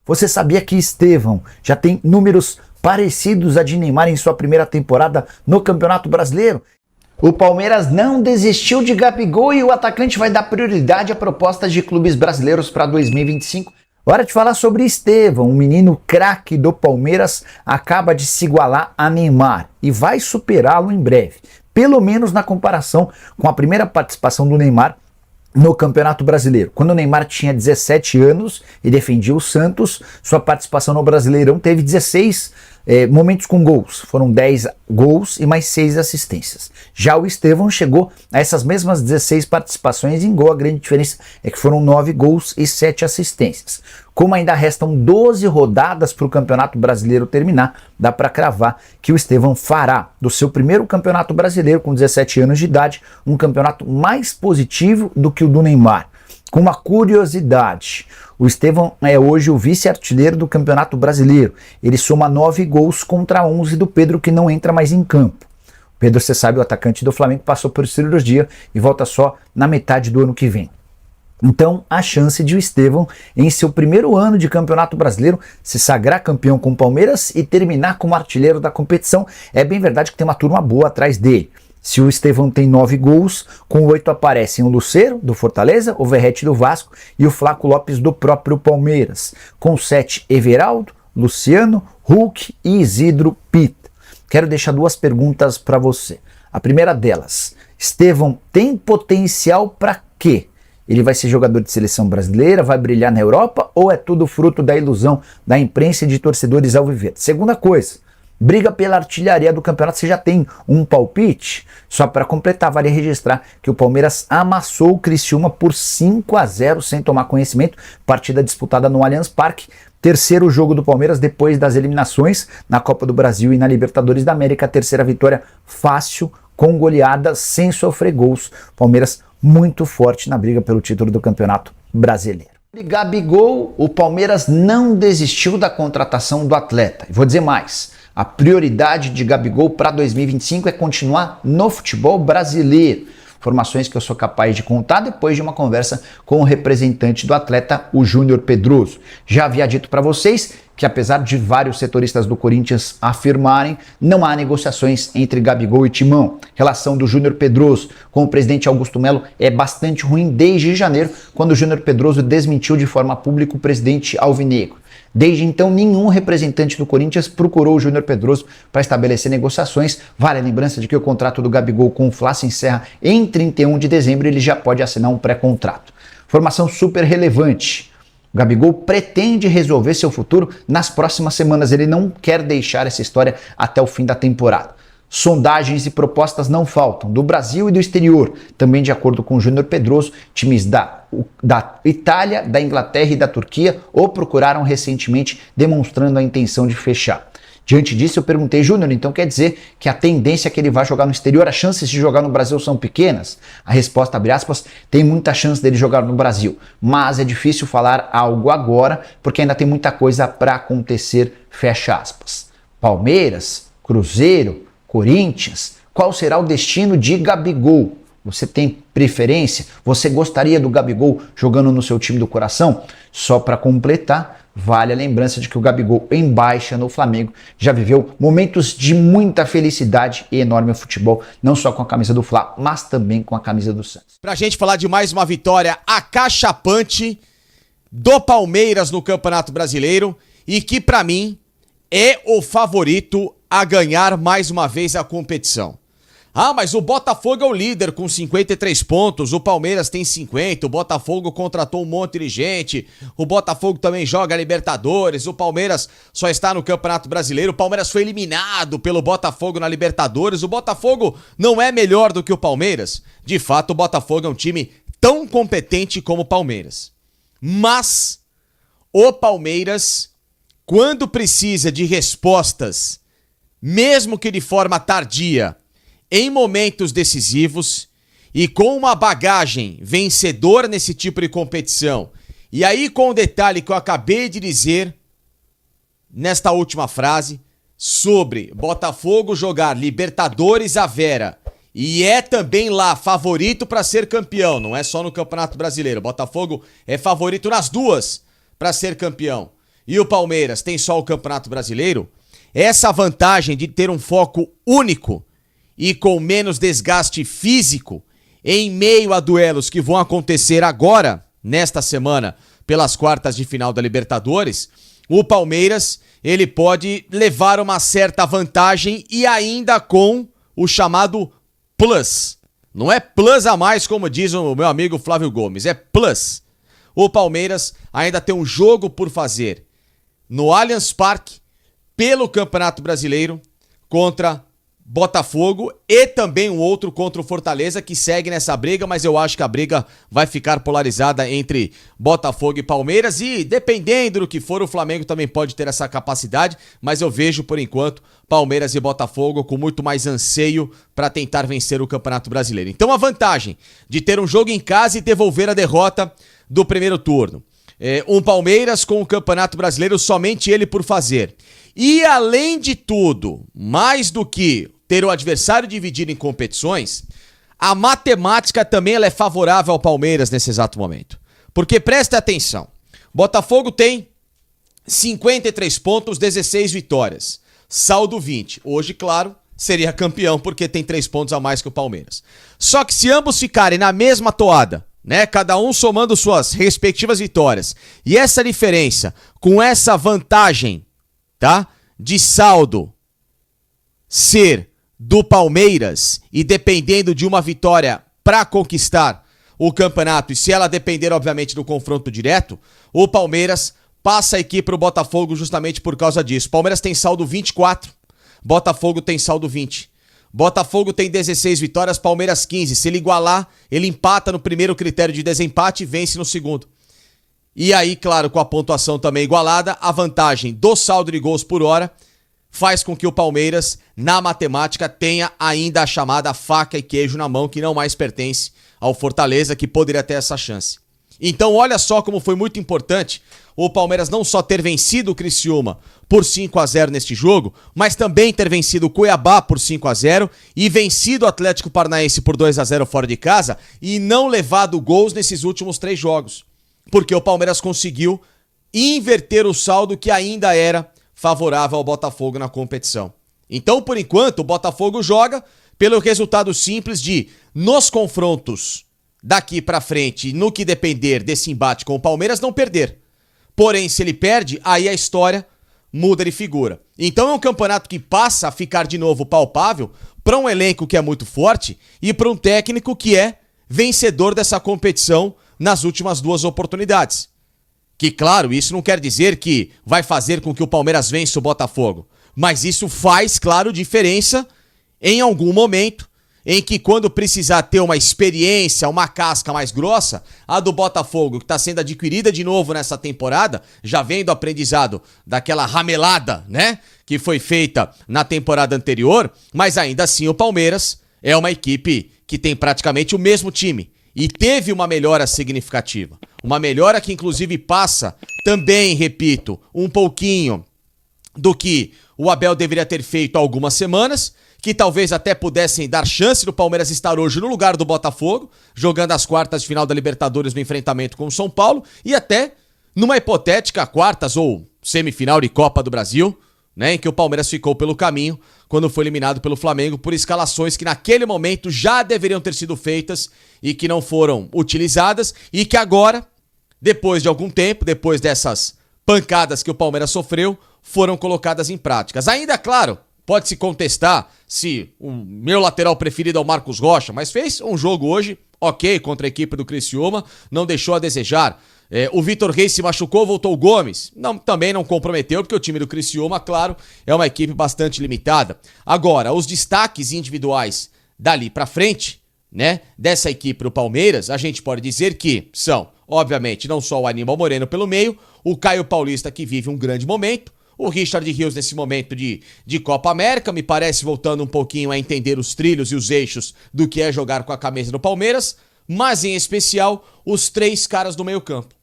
Você sabia que Estevão já tem números parecidos a de Neymar em sua primeira temporada no Campeonato Brasileiro? O Palmeiras não desistiu de Gabigol e o atacante vai dar prioridade a propostas de clubes brasileiros para 2025. Hora de falar sobre Estevão, um menino craque do Palmeiras, acaba de se igualar a Neymar e vai superá-lo em breve, pelo menos na comparação com a primeira participação do Neymar no Campeonato Brasileiro. Quando o Neymar tinha 17 anos e defendia o Santos, sua participação no Brasileirão teve 16 momentos com gols. Foram 10 gols e mais 6 assistências. Já o Estevão chegou a essas mesmas 16 participações em gol. A grande diferença é que foram 9 gols e 7 assistências. Como ainda restam 12 rodadas para o Campeonato Brasileiro terminar, dá para cravar que o Estevão fará do seu primeiro Campeonato Brasileiro com 17 anos de idade um campeonato mais positivo do que o do Neymar. Com uma curiosidade, o Estevão é hoje o vice-artilheiro do Campeonato Brasileiro. Ele soma 9 gols contra 11 do Pedro, que não entra mais em campo. O Pedro, você sabe, o atacante do Flamengo, passou por cirurgia e volta só na metade do ano que vem. Então, a chance de o Estevão, em seu primeiro ano de Campeonato Brasileiro, se sagrar campeão com o Palmeiras e terminar como artilheiro da competição, é bem verdade que tem uma turma boa atrás dele. Se o Estevão tem 9 gols, com 8 aparecem o Lucero, do Fortaleza, o Verratti do Vasco e o Flaco Lopes do próprio Palmeiras. Com 7, Everaldo, Luciano, Hulk e Isidro Pita. Quero deixar 2 perguntas para você. A primeira delas, Estevão tem potencial para quê? Ele vai ser jogador de seleção brasileira, vai brilhar na Europa ou é tudo fruto da ilusão da imprensa e de torcedores alviverdes? Segunda coisa, briga pela artilharia do campeonato, você já tem um palpite? Só para completar, vale registrar que o Palmeiras amassou o Criciúma por 5-0 sem tomar conhecimento, partida disputada no Allianz Parque, terceiro jogo do Palmeiras depois das eliminações na Copa do Brasil e na Libertadores da América, terceira vitória fácil, com goleada, sem sofrer gols. Palmeiras muito forte na briga pelo título do Campeonato Brasileiro. Gabigol, o Palmeiras não desistiu da contratação do atleta. E vou dizer mais, a prioridade de Gabigol para 2025 é continuar no futebol brasileiro. Informações que eu sou capaz de contar depois de uma conversa com o representante do atleta, o Júnior Pedroso. Já havia dito para vocês que, apesar de vários setoristas do Corinthians afirmarem, não há negociações entre Gabigol e Timão. Relação do Júnior Pedroso com o presidente Augusto Melo é bastante ruim desde janeiro, quando o Júnior Pedroso desmentiu de forma pública o presidente alvinegro. Desde então, nenhum representante do Corinthians procurou o Júnior Pedroso para estabelecer negociações. Vale a lembrança de que o contrato do Gabigol com o Fla se encerra em 31 de dezembro e ele já pode assinar um pré-contrato. Formação super relevante. O Gabigol pretende resolver seu futuro nas próximas semanas. Ele não quer deixar essa história até o fim da temporada. Sondagens e propostas não faltam, do Brasil e do exterior. Também de acordo com o Júnior Pedroso, times da Itália, da Inglaterra e da Turquia o procuraram recentemente, demonstrando a intenção de fechar. Diante disso, eu perguntei, Júnior, então quer dizer que a tendência é que ele vai jogar no exterior, as chances de jogar no Brasil são pequenas? A resposta, abre aspas, tem muita chance dele jogar no Brasil, mas é difícil falar algo agora, porque ainda tem muita coisa para acontecer, fecha aspas. Palmeiras, Cruzeiro, Corinthians, qual será o destino de Gabigol? Você tem preferência? Você gostaria do Gabigol jogando no seu time do coração? Só para completar, vale a lembrança de que o Gabigol em baixa no Flamengo já viveu momentos de muita felicidade e enorme futebol, não só com a camisa do Fla, mas também com a camisa do Santos. Pra gente falar de mais uma vitória acachapante do Palmeiras no Campeonato Brasileiro e que pra mim é o favorito a ganhar mais uma vez a competição. Ah, mas o Botafogo é o líder com 53 pontos, o Palmeiras tem 50, o Botafogo contratou um monte de gente, o Botafogo também joga Libertadores, o Palmeiras só está no Campeonato Brasileiro, o Palmeiras foi eliminado pelo Botafogo na Libertadores, o Botafogo não é melhor do que o Palmeiras. De fato, o Botafogo é um time tão competente como o Palmeiras. Mas o Palmeiras, quando precisa de respostas, mesmo que de forma tardia, em momentos decisivos e com uma bagagem vencedora nesse tipo de competição, e aí com o detalhe que eu acabei de dizer nesta última frase sobre Botafogo jogar Libertadores à Vera e é também lá favorito para ser campeão, não é só no Campeonato Brasileiro, Botafogo é favorito nas duas para ser campeão. e o Palmeiras tem só o Campeonato Brasileiro, essa vantagem de ter um foco único e com menos desgaste físico em meio a duelos que vão acontecer agora, nesta semana, pelas quartas de final da Libertadores, o Palmeiras ele pode levar uma certa vantagem e ainda com o chamado plus. Não é plus a mais, como diz o meu amigo Flávio Gomes, é plus. O Palmeiras ainda tem um jogo por fazer no Allianz Parque, pelo Campeonato Brasileiro, contra Botafogo e também um outro contra o Fortaleza, que segue nessa briga, mas eu acho que a briga vai ficar polarizada entre Botafogo e Palmeiras e, dependendo do que for, o Flamengo também pode ter essa capacidade, mas eu vejo, por enquanto, Palmeiras e Botafogo com muito mais anseio para tentar vencer o Campeonato Brasileiro. Então a vantagem de ter um jogo em casa e devolver a derrota do primeiro turno. Um Palmeiras com o Campeonato Brasileiro, somente ele por fazer. E além de tudo, mais do que ter o adversário dividido em competições, a matemática também ela é favorável ao Palmeiras nesse exato momento. Porque presta atenção, Botafogo tem 53 pontos, 16 vitórias, saldo 20. Hoje, claro, seria campeão porque tem 3 pontos a mais que o Palmeiras. Só que se ambos ficarem na mesma toada, né, cada um somando suas respectivas vitórias, e essa diferença com essa vantagem, tá, de saldo ser do Palmeiras e dependendo de uma vitória para conquistar o campeonato, e se ela depender obviamente do confronto direto, o Palmeiras passa aqui pro Botafogo justamente por causa disso. Palmeiras tem saldo 24, Botafogo tem saldo 20. Botafogo tem 16 vitórias, Palmeiras 15. Se ele igualar, ele empata no primeiro critério de desempate e vence no segundo. E aí, claro, com a pontuação também igualada, a vantagem do saldo de gols por hora faz com que o Palmeiras, na matemática, tenha ainda a chamada faca e queijo na mão, que não mais pertence ao Fortaleza, que poderia ter essa chance. Então, olha só como foi muito importante o Palmeiras não só ter vencido o Criciúma por 5-0 neste jogo, mas também ter vencido o Cuiabá por 5-0 e vencido o Atlético Paranaense por 2-0 fora de casa e não levado gols nesses últimos 3 jogos. Porque o Palmeiras conseguiu inverter o saldo que ainda era favorável ao Botafogo na competição. Então, por enquanto, o Botafogo joga pelo resultado simples de, nos confrontos daqui pra frente, no que depender desse embate com o Palmeiras, não perder. Porém, se ele perde, aí a história muda de figura. Então é um campeonato que passa a ficar de novo palpável para um elenco que é muito forte e para um técnico que é vencedor dessa competição nas últimas 2 oportunidades. Que, claro, isso não quer dizer que vai fazer com que o Palmeiras vença o Botafogo, mas isso faz, claro, diferença em algum momento em que, quando precisar ter uma experiência, uma casca mais grossa, a do Botafogo, que está sendo adquirida de novo nessa temporada, já vem do aprendizado daquela ramelada, né, que foi feita na temporada anterior, mas ainda assim o Palmeiras é uma equipe que tem praticamente o mesmo time e teve uma melhora significativa. Uma melhora que inclusive passa também, repito, um pouquinho do que o Abel deveria ter feito há algumas semanas, que talvez até pudessem dar chance do Palmeiras estar hoje no lugar do Botafogo, jogando as quartas de final da Libertadores no enfrentamento com o São Paulo, e até numa hipotética quartas ou semifinal de Copa do Brasil, né, em que o Palmeiras ficou pelo caminho quando foi eliminado pelo Flamengo por escalações que naquele momento já deveriam ter sido feitas e que não foram utilizadas e que agora, depois de algum tempo, depois dessas pancadas que o Palmeiras sofreu, foram colocadas em práticas. Ainda, claro, pode-se contestar se o meu lateral preferido é o Marcos Rocha, mas fez um jogo hoje, ok, contra a equipe do Criciúma, não deixou a desejar. O Vitor Reis se machucou, voltou o Gomes. Também não comprometeu, porque o time do Criciúma, claro, é uma equipe bastante limitada. Agora, os destaques individuais dali pra frente, né, dessa equipe do Palmeiras, a gente pode dizer que são, obviamente, não só o Aníbal Moreno pelo meio, o Caio Paulista, que vive um grande momento, o Richard Rios nesse momento de Copa América, me parece voltando um pouquinho a entender os trilhos e os eixos do que é jogar com a camisa do Palmeiras, mas em especial os 3 caras do meio campo.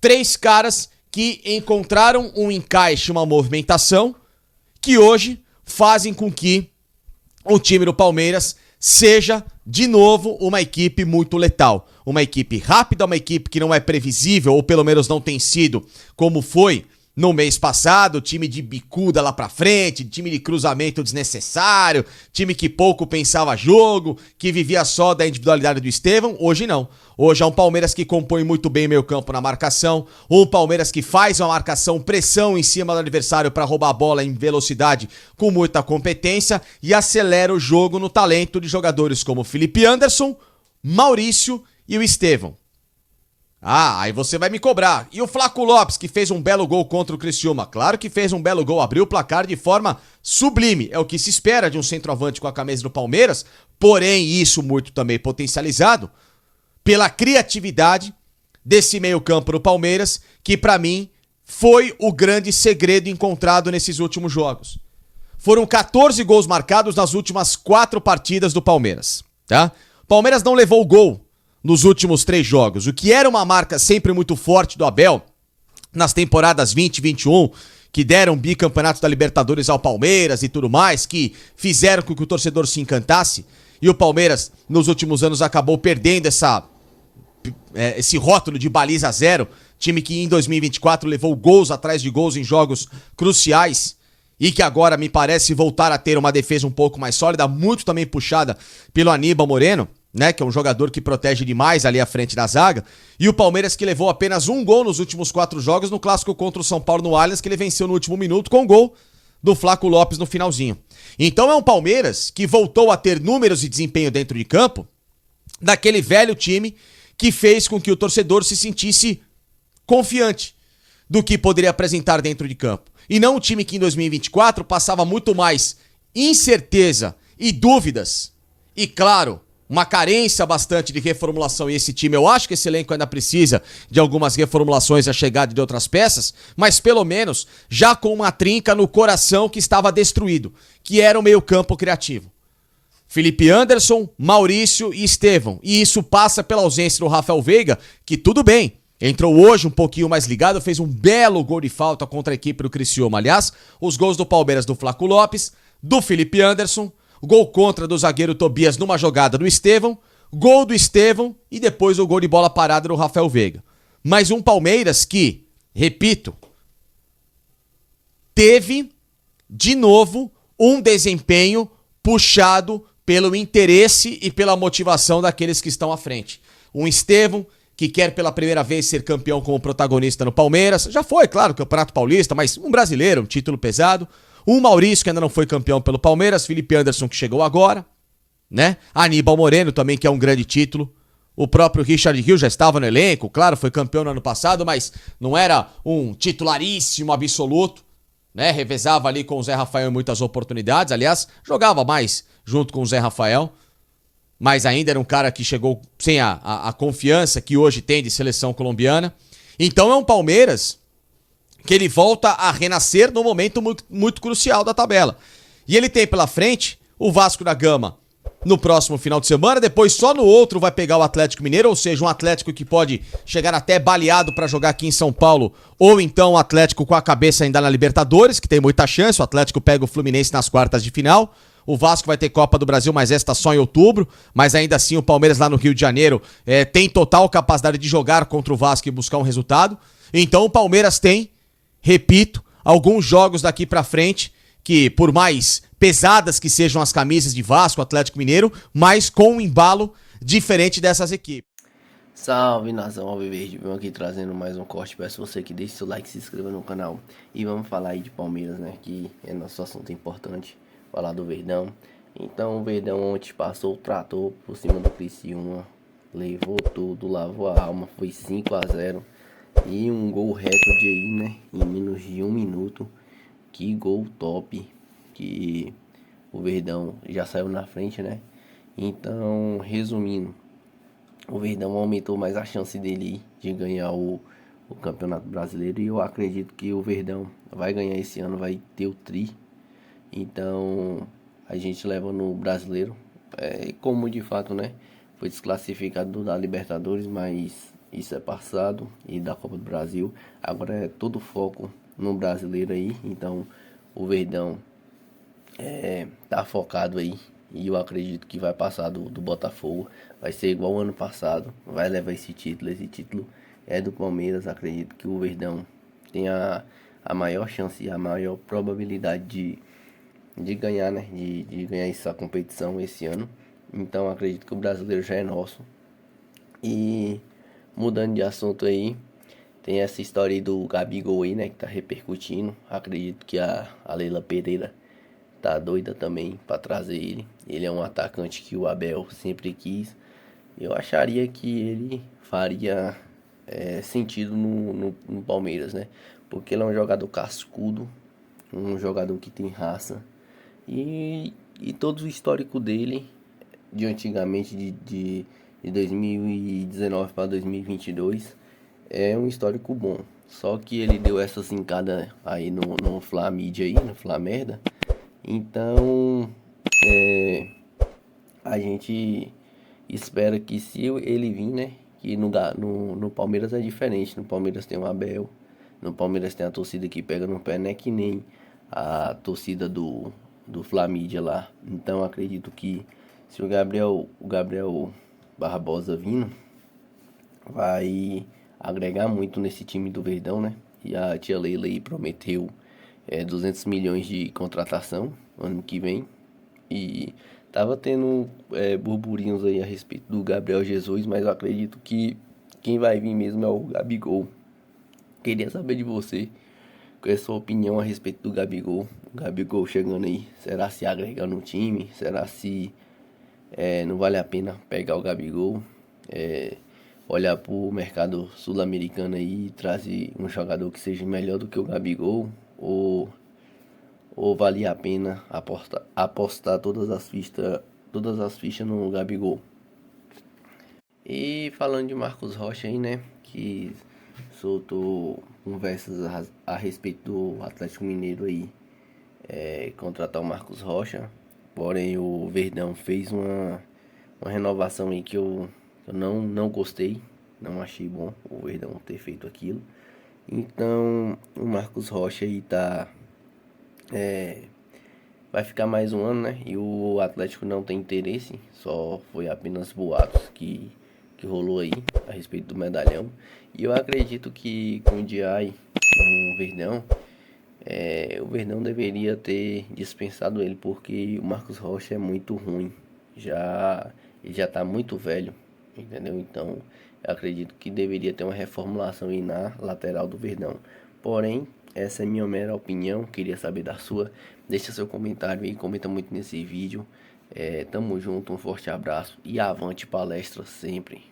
3 caras que encontraram um encaixe, uma movimentação, que hoje fazem com que o time do Palmeiras seja, de novo, uma equipe muito letal. Uma equipe rápida, uma equipe que não é previsível, ou pelo menos não tem sido como foi no mês passado, time de bicuda lá pra frente, time de cruzamento desnecessário, time que pouco pensava jogo, que vivia só da individualidade do Estevão. Hoje não. Hoje é um Palmeiras que compõe muito bem meio campo na marcação, um Palmeiras que faz uma marcação, pressão em cima do adversário para roubar a bola em velocidade com muita competência e acelera o jogo no talento de jogadores como Felipe Anderson, Maurício e o Estevão. Ah, aí você vai me cobrar. E o Flaco Lopes, que fez um belo gol contra o Criciúma? Claro que fez um belo gol, abriu o placar de forma sublime. É o que se espera de um centroavante com a camisa do Palmeiras, porém isso muito também potencializado pela criatividade desse meio-campo do Palmeiras, que pra mim foi o grande segredo encontrado nesses últimos jogos. Foram 14 gols marcados nas últimas 4 partidas do Palmeiras, tá? O Palmeiras não levou gol nos últimos 3 jogos, o que era uma marca sempre muito forte do Abel nas temporadas 20 e 21, que deram bicampeonato da Libertadores ao Palmeiras e tudo mais, que fizeram com que o torcedor se encantasse, e o Palmeiras nos últimos anos acabou perdendo esse rótulo de baliza zero, time que em 2024 levou gols atrás de gols em jogos cruciais, e que agora me parece voltar a ter uma defesa um pouco mais sólida, muito também puxada pelo Aníbal Moreno, né, que é um jogador que protege demais ali à frente da zaga, e o Palmeiras que levou apenas um gol nos últimos 4 jogos no clássico contra o São Paulo no Allianz, que ele venceu no último minuto com o gol do Flaco Lopes no finalzinho. Então é um Palmeiras que voltou a ter números e desempenho dentro de campo daquele velho time que fez com que o torcedor se sentisse confiante do que poderia apresentar dentro de campo. E não um time que em 2024 passava muito mais incerteza e dúvidas, e claro, uma carência bastante de reformulação, e esse time, eu acho que esse elenco ainda precisa de algumas reformulações e a chegada de outras peças, mas pelo menos já com uma trinca no coração que estava destruído, que era o meio-campo criativo. Felipe Anderson, Maurício e Estevão, e isso passa pela ausência do Rafael Veiga, que tudo bem, entrou hoje um pouquinho mais ligado, fez um belo gol de falta contra a equipe do Criciúma. Aliás, os gols do Palmeiras do Flaco Lopes, do Felipe Anderson, gol contra do zagueiro Tobias numa jogada do Estevão, gol do Estevão e depois o gol de bola parada do Rafael Veiga. Mas um Palmeiras que, repito, teve de novo um desempenho puxado pelo interesse e pela motivação daqueles que estão à frente. Um Estevão que quer pela primeira vez ser campeão como protagonista no Palmeiras, já foi, claro, Campeonato Paulista, mas um brasileiro, um título pesado. Um Maurício, que ainda não foi campeão pelo Palmeiras, Felipe Anderson, que chegou agora, né? Aníbal Moreno também, que é um grande título. O próprio Richard Rios já estava no elenco, claro, foi campeão no ano passado, mas não era um titularíssimo absoluto, né? Revezava ali com o Zé Rafael em muitas oportunidades, aliás, jogava mais junto com o Zé Rafael, mas ainda era um cara que chegou sem a confiança que hoje tem de seleção colombiana. Então é um Palmeiras que ele volta a renascer no momento muito, muito crucial da tabela. E ele tem pela frente o Vasco da Gama no próximo final de semana, depois só no outro vai pegar o Atlético Mineiro, ou seja, um Atlético que pode chegar até baleado para jogar aqui em São Paulo, ou então o Atlético com a cabeça ainda na Libertadores, que tem muita chance, o Atlético pega o Fluminense nas quartas de final. O Vasco vai ter Copa do Brasil, mas esta só em outubro. Mas ainda assim o Palmeiras lá no Rio de Janeiro tem total capacidade de jogar contra o Vasco e buscar um resultado. Então o Palmeiras tem, repito, alguns jogos daqui pra frente que, por mais pesadas que sejam as camisas de Vasco, Atlético Mineiro, mas com um embalo diferente dessas equipes. Salve nação Alviverde, venho aqui trazendo mais um corte. Peço você que deixe seu like, se inscreva no canal. E vamos falar aí de Palmeiras, né, que é nosso assunto importante. Falar do Verdão. Então o Verdão ontem passou o trator por cima do Criciúma, levou tudo, lavou a alma, foi 5-0 e um gol recorde aí, né, em menos de 1 minuto. Que gol top, que o Verdão já saiu na frente, né. Então, resumindo, o Verdão aumentou mais a chance dele de ganhar o Campeonato Brasileiro, e eu acredito que o Verdão vai ganhar esse ano, vai ter o tri. Então a gente leva no Brasileiro, como de fato, né, foi desclassificado da Libertadores, mas isso é passado, e da Copa do Brasil. Agora é todo foco no Brasileiro aí. Então o Verdão tá focado aí, e eu acredito que vai passar do Botafogo, vai ser igual ao ano passado, vai levar esse título é do Palmeiras. Acredito que o Verdão tem a a maior chance e a maior probabilidade de ganhar, né? De ganhar essa competição esse ano. Então acredito que o brasileiro já é nosso. E mudando de assunto aí, tem essa história aí do Gabigol aí, né? Que tá repercutindo. Acredito que a Leila Pereira tá doida também pra trazer ele. Ele é um atacante que o Abel sempre quis. Eu acharia que ele faria sentido no Palmeiras, né? Porque ele é um jogador cascudo, um jogador que tem raça. E todo o histórico dele, de antigamente, de 2019 para 2022, é um histórico bom. Só que ele deu essa zincada aí no Fla-Mídia aí, no Fla-Merda. Então, a gente espera que se ele vir, né? Que no Palmeiras é diferente. No Palmeiras tem o Abel. No Palmeiras tem a torcida que pega no pé, né? Que nem a torcida do Fla-Mídia lá. Então acredito que se o Gabriel Barbosa vindo, vai agregar muito nesse time do Verdão, né? E a tia Leila aí prometeu 200 milhões de contratação ano que vem. E tava tendo burburinhos aí a respeito do Gabriel Jesus, mas eu acredito que quem vai vir mesmo é o Gabigol. Queria saber de você, qual é a sua opinião a respeito do Gabigol. O Gabigol chegando aí, será se agrega no time? Será se não vale a pena pegar o Gabigol? Olhar pro mercado sul-americano aí e trazer um jogador que seja melhor do que o Gabigol? Ou valia a pena apostar todas as fichas no Gabigol? E falando de Marcos Rocha aí, né? Que soltou conversas a respeito do Atlético Mineiro aí contratar o Marcos Rocha. Porém o Verdão fez uma renovação aí que eu não gostei. Não achei bom o Verdão ter feito aquilo. Então o Marcos Rocha aí vai ficar mais um ano, né? E o Atlético não tem interesse. Só foi apenas boatos que rolou aí a respeito do medalhão. E eu acredito que com o Diay no Verdão, o Verdão deveria ter dispensado ele, porque o Marcos Rocha é muito ruim. Ele já tá muito velho, entendeu? Então eu acredito que deveria ter uma reformulação aí na lateral do Verdão. Porém, essa é minha mera opinião, queria saber da sua. Deixa seu comentário aí, comenta muito nesse vídeo. Tamo junto, um forte abraço e avante palestra sempre.